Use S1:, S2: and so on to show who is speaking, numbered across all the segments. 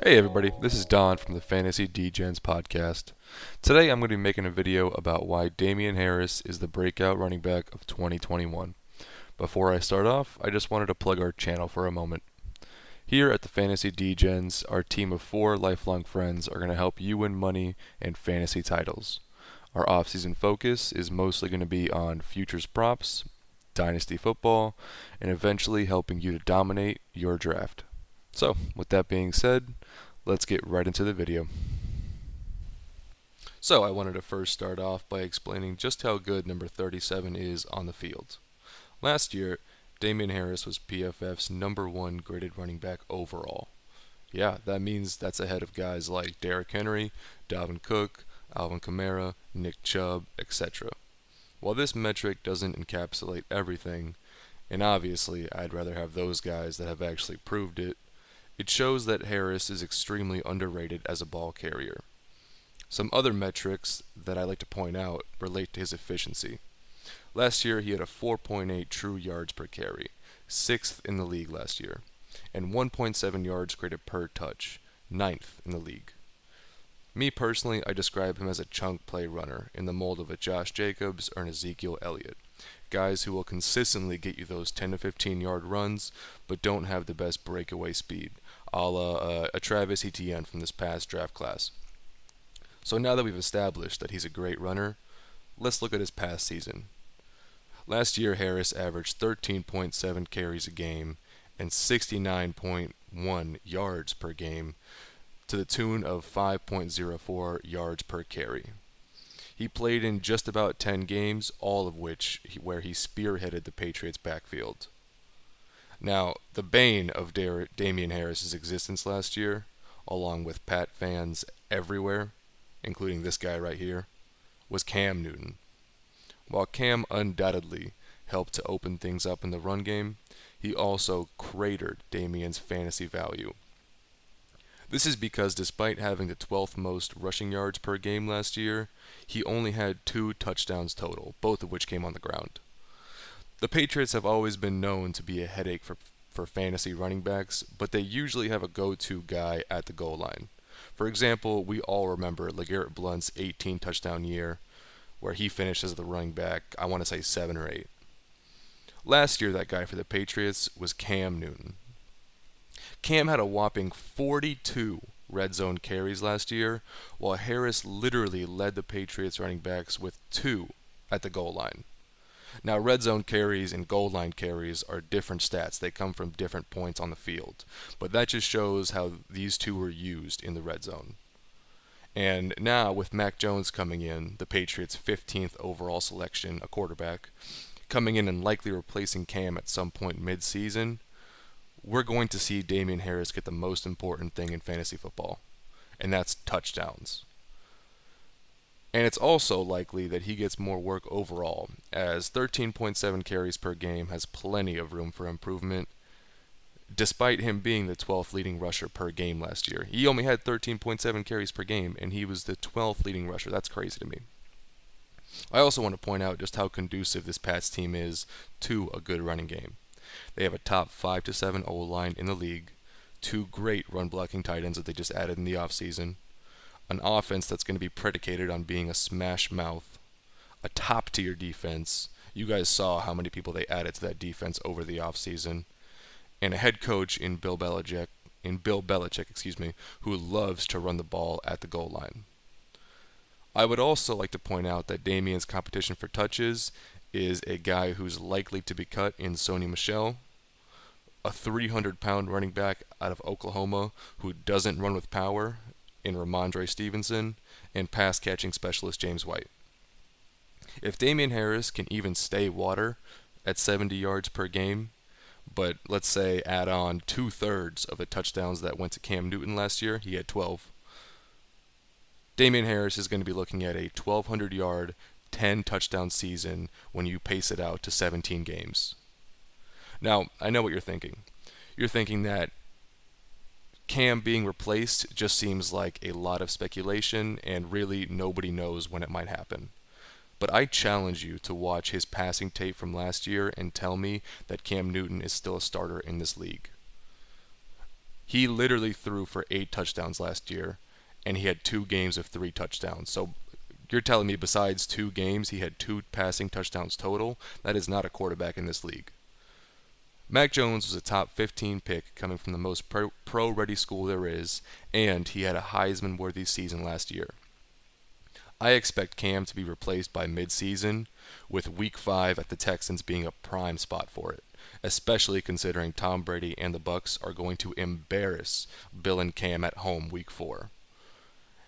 S1: Hey everybody, this is Don from the Fantasy Degens podcast. Today I'm going to be making a video about why Damien Harris is the breakout running back of 2021. Before I start off, I just wanted to plug our channel for a moment. Here at the Fantasy Degens, our team of 4 lifelong friends are going to help you win money and fantasy titles. Our off-season focus is mostly going to be on futures props, dynasty football, and eventually helping you to dominate your draft. So, with that being said, let's get right into the video. So, I wanted to first start off by explaining just how good number 37 is on the field. Last year, Damien Harris was PFF's number 1 graded running back overall. Yeah, that means that's ahead of guys like Derrick Henry, Dalvin Cook, Alvin Kamara, Nick Chubb, etc. While this metric doesn't encapsulate everything, and obviously I'd rather have those guys that have actually proved it, it shows that Harris is extremely underrated as a ball carrier. Some other metrics that I like to point out relate to his efficiency. Last year he had a 4.8 true yards per carry, 6th in the league last year, and 1.7 yards created per touch, 9th in the league. Me personally, I describe him as a chunk play runner in the mold of a Josh Jacobs or an Ezekiel Elliott. Guys who will consistently get you those 10 to 15 yard runs, but don't have the best breakaway speed, a la a Travis Etienne from this past draft class. So now that we've established that he's a great runner, let's look at his past season. Last year, Harris averaged 13.7 carries a game and 69.1 yards per game to the tune of 5.04 yards per carry. He played in just about 10 games, all of which where he spearheaded the Patriots' backfield. Now, the bane of Damien Harris's existence last year, along with Pat fans everywhere, including this guy right here, was Cam Newton. While Cam undoubtedly helped to open things up in the run game, he also cratered Damien's fantasy value. This is because despite having the 12th most rushing yards per game last year, he only had 2 touchdowns total, both of which came on the ground. The Patriots have always been known to be a headache for fantasy running backs, but they usually have a go-to guy at the goal line. For example, we all remember LeGarrette Blount's 18 touchdown year, where he finished as the running back, I want to say 7 or 8. Last year, that guy for the Patriots was Cam Newton. Cam had a whopping 42 red zone carries last year, while Harris literally led the Patriots running backs with 2 at the goal line. Now, red zone carries and goal line carries are different stats. They come from different points on the field. But that just shows how these two were used in the red zone. And now, with Mac Jones coming in, the Patriots' 15th overall selection, a quarterback, coming in and likely replacing Cam at some point mid-season, we're going to see Damien Harris get the most important thing in fantasy football, and that's touchdowns. And it's also likely that he gets more work overall, as 13.7 carries per game has plenty of room for improvement, despite him being the 12th leading rusher per game last year. He only had 13.7 carries per game, and he was the 12th leading rusher. That's crazy to me. I also want to point out just how conducive this Pats team is to a good running game. They have a top 5 to 7 O-line in the league, 2 great run-blocking tight ends that they just added in the offseason, an offense that's going to be predicated on being a smash mouth, a top-tier defense. You guys saw how many people they added to that defense over the offseason, and a head coach in Bill Belichick, who loves to run the ball at the goal line. I would also like to point out that Damien's competition for touches is a guy who's likely to be cut in Sony Michel, a 300-pound running back out of Oklahoma who doesn't run with power in Ramondre Stevenson, and pass-catching specialist James White. If Damien Harris can even stay water at 70 yards per game, but let's say add on 2/3 of the touchdowns that went to Cam Newton last year, he had 12, Damien Harris is going to be looking at a 1,200-yard, 10-touchdown season when you pace it out to 17 games. Now, I know what you're thinking. You're thinking that Cam being replaced just seems like a lot of speculation, and really nobody knows when it might happen. But I challenge you to watch his passing tape from last year and tell me that Cam Newton is still a starter in this league. He literally threw for 8 touchdowns last year, and he had 2 games of 3 touchdowns. So you're telling me besides 2 games, he had 2 passing touchdowns total? That is not a quarterback in this league. Mac Jones was a top 15 pick coming from the most pro-ready school there is, and he had a Heisman-worthy season last year. I expect Cam to be replaced by midseason, with Week 5 at the Texans being a prime spot for it, especially considering Tom Brady and the Bucs are going to embarrass Bill and Cam at home Week 4.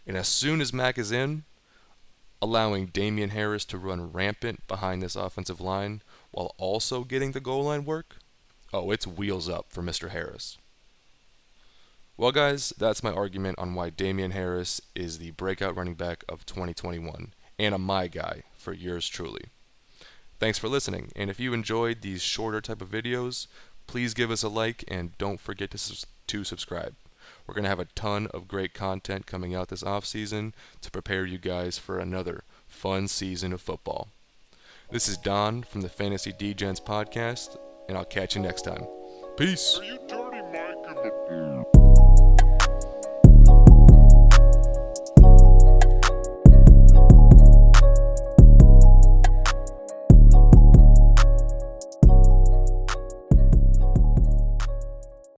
S1: And as soon as Mac is in, allowing Damien Harris to run rampant behind this offensive line while also getting the goal line work, oh, it's wheels up for Mr. Harris. Well, guys, that's my argument on why Damien Harris is the breakout running back of 2021 and a my guy for yours truly. Thanks for listening, and if you enjoyed these shorter type of videos, please give us a like and don't forget to subscribe. We're going to have a ton of great content coming out this offseason to prepare you guys for another fun season of football. This is Don from the Fantasy Degens podcast, and I'll catch you next time. Peace!